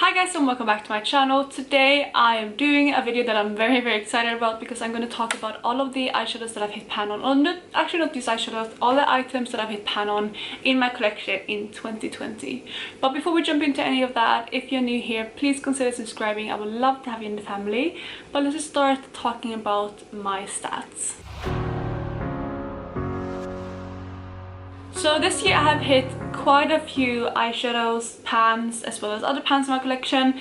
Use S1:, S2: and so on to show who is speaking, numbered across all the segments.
S1: Hi guys and welcome back to my channel. Today I am doing a video that I'm very excited about because I'm going to talk about all of the eyeshadows that I've hit pan on. Actually not these eyeshadows, all the items that I've hit pan on in my collection in 2020. But before we jump into any of that, if you're new here, please consider subscribing. I would love to have you in the family. But let's just start talking about my stats. So this year I have hit quite a few eyeshadows, pans, as well as other pans in my collection.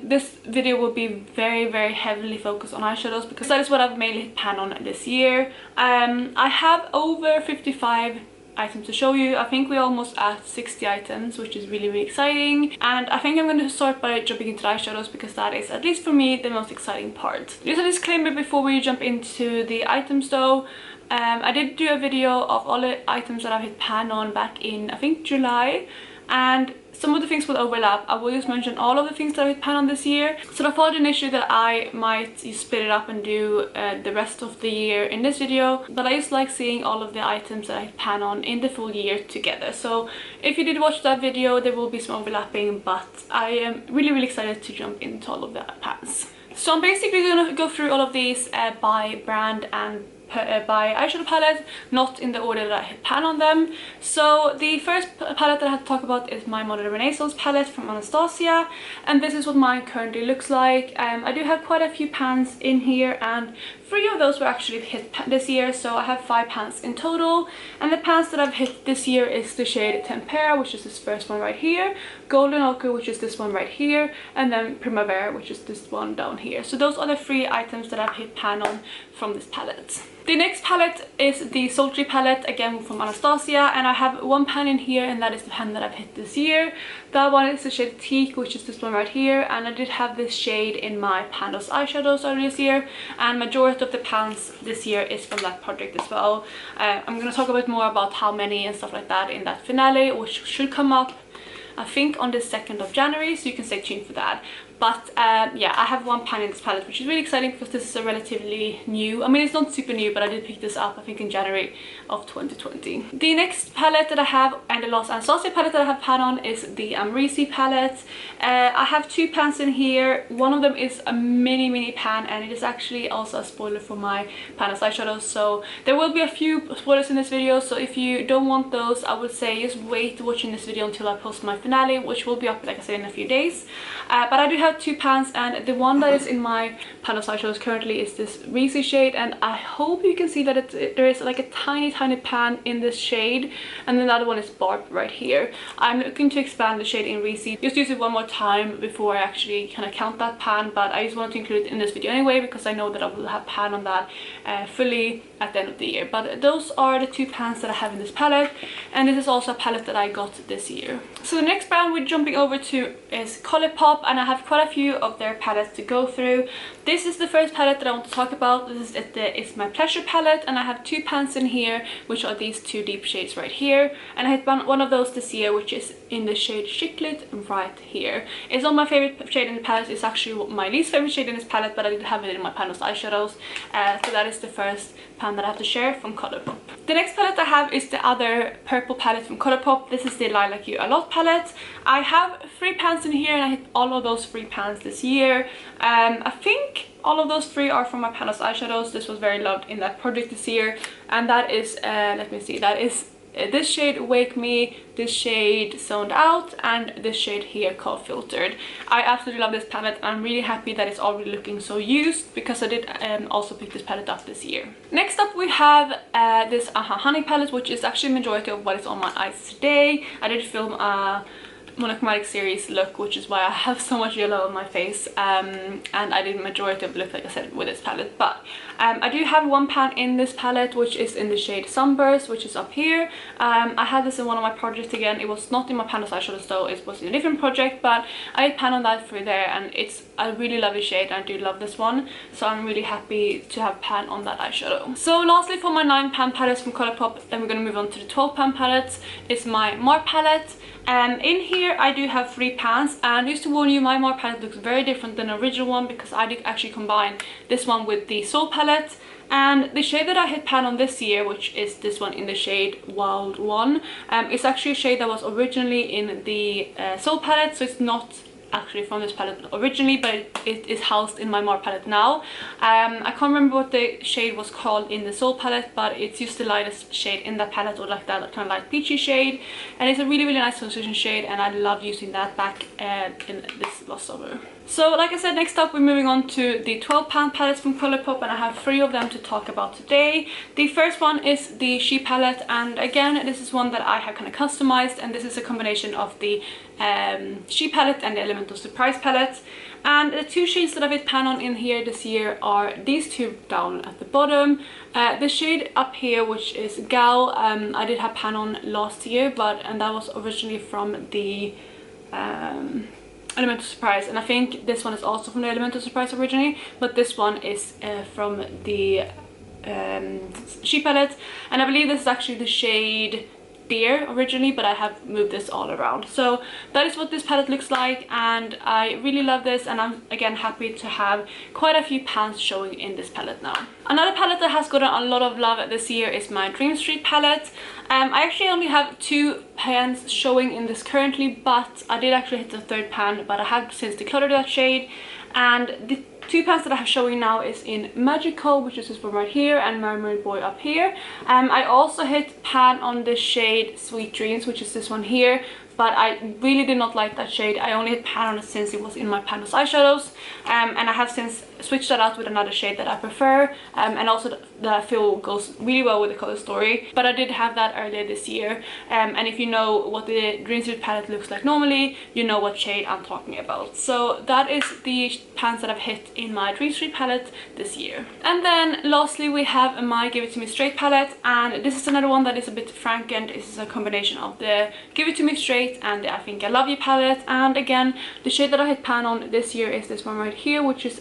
S1: This video will be very heavily focused on eyeshadows because that is what I've mainly hit pan on this year. I have over 55 items to show you. I think we're almost at 60 items, which is really exciting. And I think I'm going to start by jumping into the eyeshadows because that is, at least for me, the most exciting part. Just a disclaimer before we jump into the items though. I did do a video of all the items that I've hit pan on back in, I think, July, and some of the things will overlap. I will just mention all of the things that I've hit pan on this year. So I thought initially that I might split it up and do the rest of the year in this video, but I just like seeing all of the items that I hit pan on in the full year together. So if you did watch that video, there will be some overlapping, but I am really excited to jump into all of the pans. So I'm basically going to go through all of these by brand and by eyeshadow palette, not in the order that I hit pan on them. So the first palette that I have to talk about is my Modern Renaissance palette from Anastasia, and this is what mine currently looks like. I do have quite a few pans in here, and 3 of those were actually hit this year, so I have 5 pans in total. And the pans that I've hit this year is the shade Tempera, which is this first one right here, Golden Ochre, which is this one right here, and then Primavera, which is this one down here. So those are the 3 items that I've hit pan on from this palette. The next palette is the Sultry palette, again from Anastasia, and I have 1 pan in here, and that is the pan that I've hit this year. That one is the shade Teak, which is this one right here, and I did have this shade in my Pandos eyeshadows earlier this year, and majority of the pans this year is from that project as well. I'm going to talk a bit more about how many and stuff like that in that finale, which should come up I think on the 2nd of January, so you can stay tuned for that. But yeah, I have 1 pan in this palette, which is really exciting because this is a relatively new, I mean it's not super new, but I did pick this up I think in January of 2020. The next palette that I have, and the last Anastasia palette that I have pan on, is the Amrezy palette. I have 2 pans in here. One of them is a mini pan, and it is actually also a spoiler for my Pandos eyeshadows, so there will be a few spoilers in this video. So if you don't want those, I would say just wait watching this video until I post my finale, which will be up, like I said, in a few days. But I do have 2 pans, and the one that is in my Pandos eyeshadows currently is this Reezy shade, and I hope you can see that there is like a tiny pan in this shade, and then the other one is Barb right here. I'm looking to expand the shade in Reezy, just use it one more time before I actually kind of count that pan, but I just wanted to include it in this video anyway because I know that I will have pan on that fully at the end of the year. But those are the 2 pans that I have in this palette, and this is also a palette that I got this year. So the next brand we're jumping over to is Colourpop, and I have quite a few of their palettes to go through. This is the first palette that I want to talk about. This is It's My Pleasure palette, and I have 2 pans in here, which are these 2 deep shades right here, and I hit one of those this year, which is in the shade Chiclet right here. It's not my favorite shade in the palette, it's actually my least favorite shade in this palette, but I did have it in my Pandos eyeshadows, so that is the first pan that I have to share from Colourpop. The next palette I have is the other purple palette from Colourpop. This is the Lilac You A Lot palette. I have 3 pans in here, and I hit all of those 3 pans this year. I think all of those 3 are from my Pandos eyeshadows. This was very loved in that project this year, and that is let me see, that is this shade Wake Me, this shade Zoned Out, and this shade here called Filtered. I absolutely love this palette, and I'm really happy that it's already looking so used because I did also pick this palette up this year. Next up we have this Honey palette, which is actually the majority of what is on my eyes today. I did film a monochromatic series look, which is why I have so much yellow on my face, and I did majority of the look, like I said, with this palette. But I do have 1 pan in this palette, which is in the shade Sunburst, which is up here. I had this in one of my projects again. It was not in my Pandos eyeshadows though, it was in a different project, but I had pan on that through there, and it's a really lovely shade, and I do love this one, so I'm really happy to have pan on that eyeshadow. So lastly, for my 9 pan palettes from Colourpop, then we're going to move on to the 12 pan palettes, is my Mar palette. In here I do have 3 pans, and just to warn you, my Mar palette looks very different than the original one because I did actually combine this one with the Soul palette. And the shade that I hit pan on this year, which is this one in the shade Wild One, is actually a shade that was originally in the Soul palette, so it's not actually from this palette originally, but it is housed in my Mar palette now. I can't remember what the shade was called in the Soul palette, but it's just the lightest shade in that palette, or like that kind of light peachy shade, and it's a really nice transition shade, and I love using that back in this last summer. So like I said, next up we're moving on to the 12 pan palettes from Colourpop, and I have 3 of them to talk about today. The first one is the She palette, and again this is one that I have kind of customized, and this is a combination of the She palette and the Elemental Surprise palette. And the 2 shades that I've hit pan on in here this year are these 2 down at the bottom. The shade up here, which is Gal, I did have pan on last year, and that was originally from the Elemental Surprise, and I think this one is also from the Elemental Surprise originally, but this one is from the She palette, and I believe this is actually the shade Dear originally, but I have moved this all around. So that is what this palette looks like, and I really love this, and I'm again happy to have quite a few pans showing in this palette now. Another palette that has gotten a lot of love this year is my Dream Street palette. I actually only have 2 pans showing in this currently, but I did actually hit the 3rd pan, but I have since decluttered that shade. And the 2 pans that I have showing now is in Magical, which is this one right here, and Mermaid Boy up here. I also hit pan on the shade Sweet Dreams, which is this one here, but I really did not like that shade. I only hit pan on it since it was in my Pandos eyeshadows, and I have since switched that out with another shade that I prefer, and also that I feel goes really well with the color story. But I did have that earlier this year, and if you know what the Dream Street palette looks like normally, you know what shade I'm talking about. So that is the pans that I've hit in my Dream Street palette this year. And then lastly we have my Give It To Me Straight palette, and this is another one that is a bit frankened. This is a combination of the Give It To Me Straight and the I Think I Love You palette, and again the shade that I hit pan on this year is this one right here, which is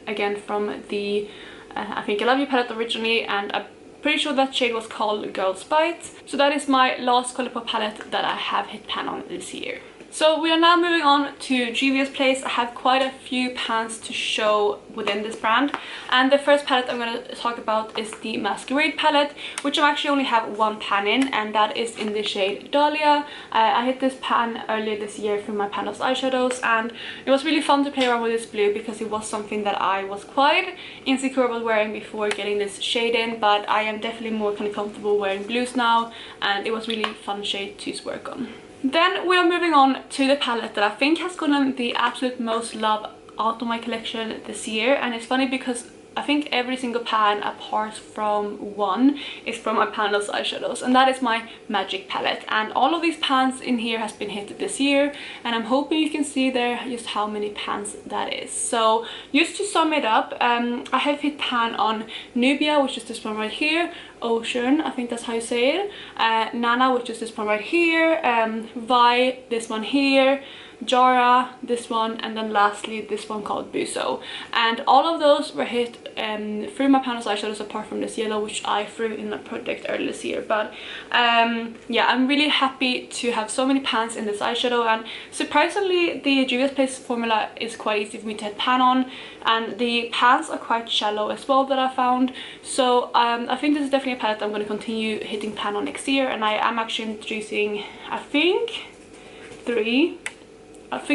S1: again from the I Think I Love You palette originally, and I'm pretty sure that shade was called Girl's Bite. So that is my last Colourpop palette that I have hit pan on this year. So we are now moving on to Juvia's Place. I have quite a few pans to show within this brand, and the first palette I'm going to talk about is the Masquerade palette, which I actually only have 1 pan in, and that is in the shade Dahlia. I hit this pan earlier this year from my Pandos eyeshadows, and it was really fun to play around with this blue because it was something that I was quite insecure about wearing before getting this shade in, but I am definitely more kind of comfortable wearing blues now, and it was really fun shade to work on. Then we are moving on to the palette that I think has gotten the absolute most love out of my collection this year, and it's funny because I think every single pan apart from one is from my Pandos eyeshadows, and that is my Magic palette. And all of these pans in here has been hit this year, and I'm hoping you can see there just how many pans that is. So just to sum it up, I have hit pan on Nubia, which is this one right here, Ocean, I think that's how you say it, Nana, which is this one right here, Vi, this one here, Jara, this one, and then lastly this one called Buso. And all of those were hit through my Pandos eyeshadows apart from this yellow, which I threw in a project earlier this year. But yeah, I'm really happy to have so many pans in this eyeshadow, and surprisingly the Juvia's Place formula is quite easy for me to hit pan on, and the pans are quite shallow as well that I found. So I think this is definitely a palette I'm going to continue hitting pan on next year, and I am actually introducing I think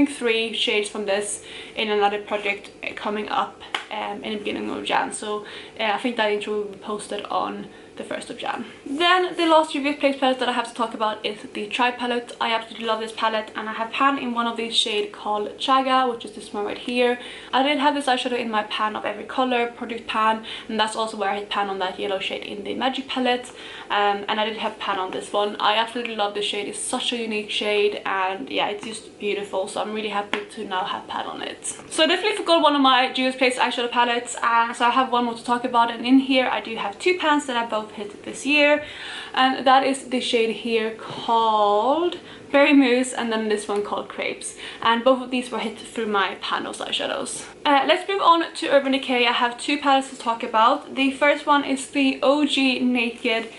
S1: 3 shades from this in another project coming up in the beginning of Jan. So I think that intro will be posted on the 1st of Jan. Then the last Juvia's Place palette that I have to talk about is the Tribe palette. I absolutely love this palette, and I have pan in one of these shades called Chaga, which is this one right here. I did have this eyeshadow in my pan of every color project pan, and that's also where I hit pan on that yellow shade in the Magic palette, and I did have pan on this one. I absolutely love this shade. It's such a unique shade, and yeah, it's just beautiful, so I'm really happy to now have pan on it. So I definitely forgot one of my Juvia's Place eyeshadow palettes, so I have one more to talk about, and in here I do have 2 pans that I both hit this year, and that is the shade here called Berry Mousse, and then this one called Crepes, and both of these were hit through my Pandos eyeshadows. Let's move on to Urban Decay. I have 2 palettes to talk about. The first one is the OG Naked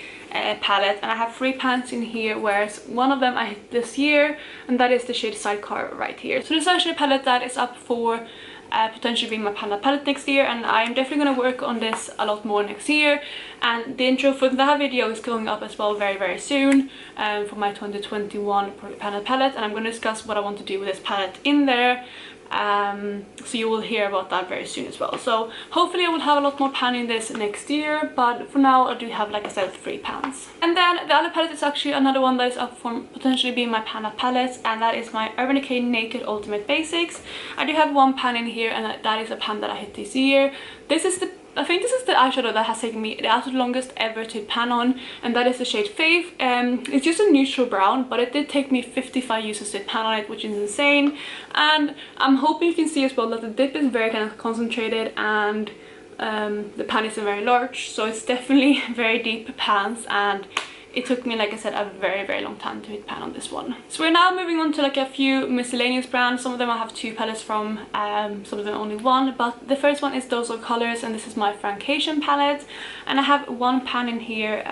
S1: palette, and I have 3 pans in here, whereas one of them I hit this year, and that is the shade Sidecar right here. So this is actually a palette that is up for potentially being my Panda palette next year, and I'm definitely going to work on this a lot more next year. And the intro for that video is going up as well very soon for my 2021 Panda palette, and I'm going to discuss what I want to do with this palette in there. So you will hear about that very soon as well. So hopefully I will have a lot more pan in this next year, but for now I do have, like I said, 3 pans. And then the other palette is actually another one that is up for potentially being my Panda palette, and that is my Urban Decay Naked Ultimate Basics. I do have 1 pan in here, and that is a pan that I hit this year. I think this is the eyeshadow that has taken me the absolute longest ever to hit pan on, and that is the shade Faith. It's just a neutral brown, but it did take me 55 uses to hit pan on it, which is insane. And I'm hoping you can see as well that the dip is very kind of concentrated, and the pan isn't very large, so it's definitely very deep pans, and it took me, like I said, a very long time to hit pan on this one. So we're now moving on to like a few miscellaneous brands. Some of them I have 2 palettes from, some of them only 1, but the first one is Those Are Colors, and this is my Francation palette. And I have 1 pan in here,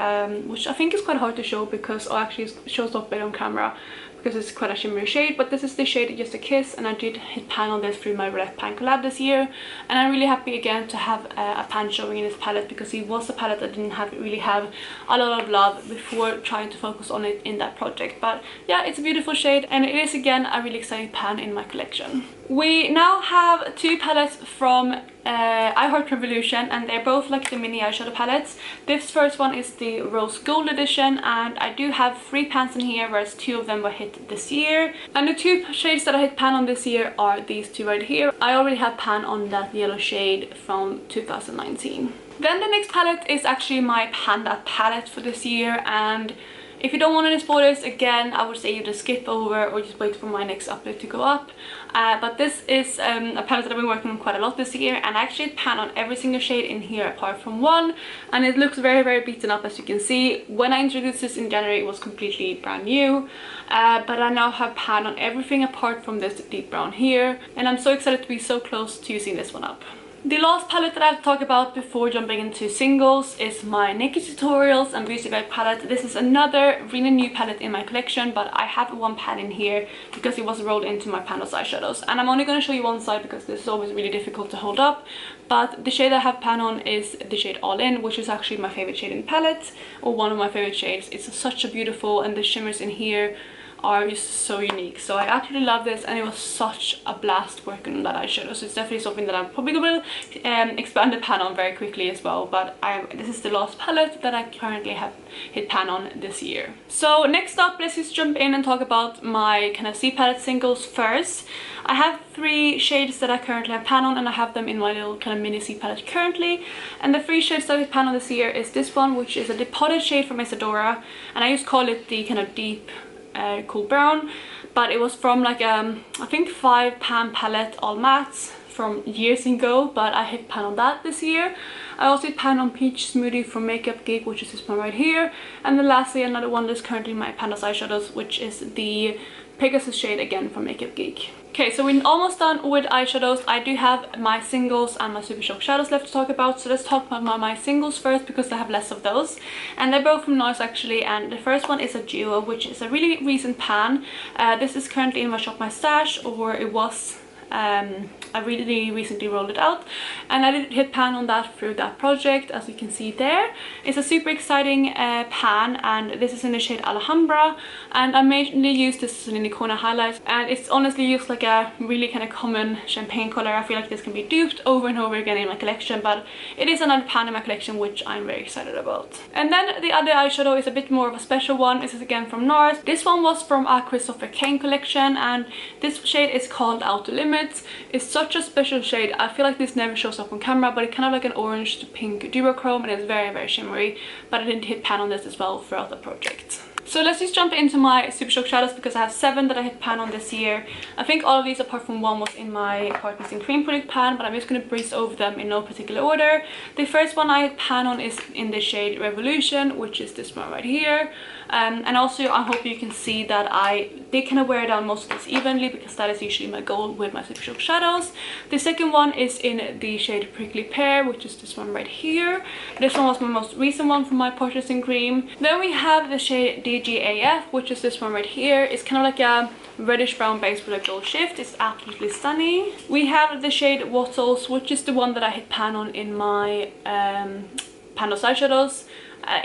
S1: which I think is quite hard to show because, oh, actually it shows up better on camera because it's quite a shimmery shade, but this is the shade Just a Kiss, and I did hit pan on this through my Red Pan collab this year, and I'm really happy again to have a pan showing in this palette, because it was a palette that didn't really have a lot of love before trying to focus on it in that project. But yeah, it's a beautiful shade, and it is again a really exciting pan in my collection. We now have 2 palettes from I Heart Revolution, and they're both like the mini eyeshadow palettes. This first one is the Rose Gold edition, and I do have 3 pans in here, whereas 2 of them were hit this year. And the 2 shades that I hit pan on this year are these 2 right here. I already have pan on that yellow shade from 2019. Then the next palette is actually my Panda palette for this year, and if you don't want any spoilers, again, I would say you just skip over or just wait for my next upload to go up. But this is a palette that I've been working on quite a lot this year, and I actually pan on every single shade in here apart from 1, and it looks very beaten up, as you can see. When I introduced this in January, it was completely brand new, but I now have pan on everything apart from this deep brown here, and I'm so excited to be so close to using this one up. The last palette that I have to talk about before jumping into singles is my Naked Tutorials and Beauty Bag palette. This is another really new palette in my collection, but I have 1 pan in here because it was rolled into my Pandas eyeshadows. And I'm only going to show you one side because this is always really difficult to hold up. But the shade I have pan on is the shade All In, which is actually my favorite shade in the palette, or one of my favorite shades. It's such a beautiful, and the shimmers in here are just so unique. So I absolutely love this, and it was such a blast working on that eyeshadow. So it's definitely something that I'm probably will expand the pan on very quickly as well. But this is the last palette that I currently have hit pan on this year. So next up, let's just jump in and talk about my kind of C palette singles first. I have 3 shades that I currently have pan on, and I have them in my little kind of mini C palette currently. And the 3 shades that I pan on this year is this one, which is a Depotted shade from Isadora, and I just call it the kind of deep cool brown, but it was from like I think 5 pan palette all mattes from years ago, but I hit pan on that this year. I also hit pan on Peach Smoothie from Makeup Geek, which is this one right here. And then lastly, another one that's currently my Pandas eyeshadows, which is the Pegasus shade again from Makeup Geek. Okay, so we're almost done with eyeshadows. I do have my singles and my Super Shock shadows left to talk about, so let's talk about my singles first because I have less of those. And they're both from NARS actually, and the first one is a duo, which is a really recent pan. This is currently in my Shop My Stash, or it was. I really recently rolled it out, and I did hit pan on that through that project, as you can see there. It's a super exciting pan, and this is in the shade Alhambra, and I mainly use this in the corner highlights, and it's honestly used like a really kind of common champagne color. I feel like this can be duped over and over again in my collection, but it is another pan in my collection, which I'm very excited about. And then the other eyeshadow is a bit more of a special one. This is again from NARS. This one was from our Christopher Kane collection, and this shade is called Outer Limits. It's such a special shade. I feel like this never shows up on camera, but it's kind of like an orange to pink duochrome, and it's very shimmery. But I did hit pan on this as well throughout the project. So let's just jump into my Super Shock shadows, because I have 7 that I hit pan on this year. I think all of these apart from 1 was in my Partners in Cream product pan, but I'm just going to breeze over them in no particular order. The first one I hit pan on is in the shade Revolution, which is this one right here. And also I hope you can see that I did kind of wear down most of this evenly because that is usually my goal with my super shock shadows. The second one is in the shade Prickly Pear, which is this one right here. This one was my most recent one from my purchasing cream. Then we have the shade DGAF, which is this one right here. It's kind of like a reddish brown base with a gold shift. It's absolutely stunning. We have the shade Wattles, which is the one that I hit pan on in my Pando's eyeshadows.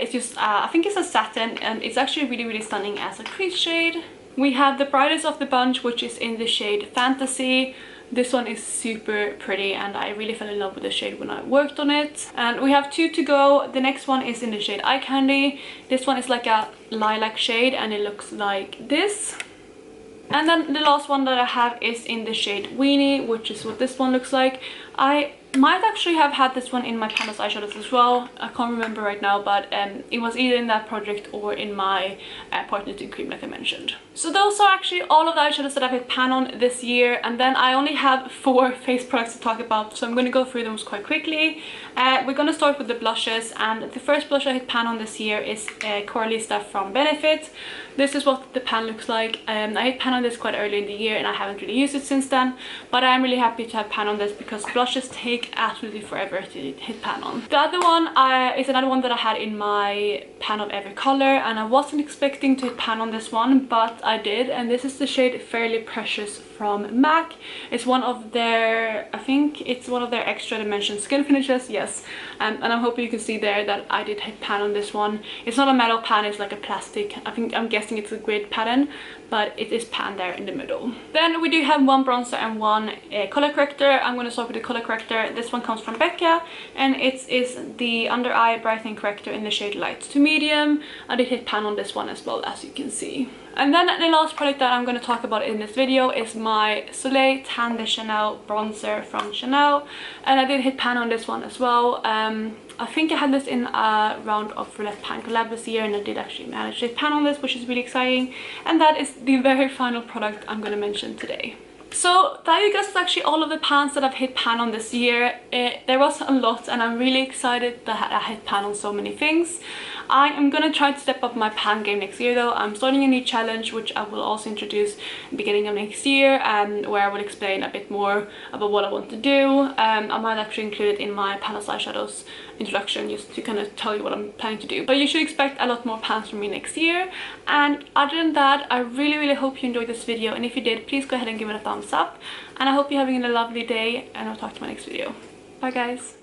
S1: It's just I think it's a satin, and it's actually really stunning as a crease shade. We have the brightest of the bunch, which is in the shade Fantasy. This one is super pretty and I really fell in love with the shade when I worked on it. And we have 2 to go. The next one is in the shade Eye Candy. This one is like a lilac shade and it looks like this. And then the last one that I have is in the shade Weenie, which is what this one looks like. I might actually have had this one in my Pando's eyeshadows as well. I can't remember right now, but it was either in that project or in my partner to cream like I mentioned. So those are actually all of the eyeshadows that I've hit pan on this year, and then I only have 4 face products to talk about, so I'm going to go through them quite quickly. We're going to start with the blushes, and the first blush I hit pan on this year is Coralista from Benefit. This is what the pan looks like. I hit pan on this quite early in the year and I haven't really used it since then, but I'm really happy to have pan on this because blushes take absolutely forever to hit pan on. The other one is another one that I had in my pan of every color, and I wasn't expecting to hit pan on this one, but I did, and this is the shade Fairly Precious from MAC. It's one of their, I think it's one of their extra dimension skin finishes, yes. And I'm hoping you can see there that I did hit pan on this one. It's not a metal pan, it's like a plastic. I'm guessing it's a grid pattern, but it is pan there in the middle. Then we do have 1 bronzer and 1 color corrector. I'm going to start with the color corrector. This one comes from Becca, and it is the under eye brightening corrector in the shade Light to Medium. I did hit pan on this one as well, as you can see. And then the last product that I'm going to talk about in this video is my Soleil Tan de Chanel bronzer from Chanel, and I did hit pan on this one as well. I think I had this in a round of Roulette Pan collab this year, and I did actually manage to hit pan on this, which is really exciting. And that is the very final product I'm going to mention today. So that, you guys, is actually all of the pans that I've hit pan on this year. There was a lot, and I'm really excited that I hit pan on so many things. I am gonna try to step up my pan game next year though. I'm starting a new challenge, which I will also introduce beginning of next year, where I will explain a bit more about what I want to do. I might actually include it in my Pando's eyeshadows introduction, just to kind of tell you what I'm planning to do. But you should expect a lot more pans from me next year. And other than that, I really hope you enjoyed this video, and if you did, please go ahead and give it a thumbs up. And I hope you're having a lovely day, and I'll talk to you in my next video. Bye guys.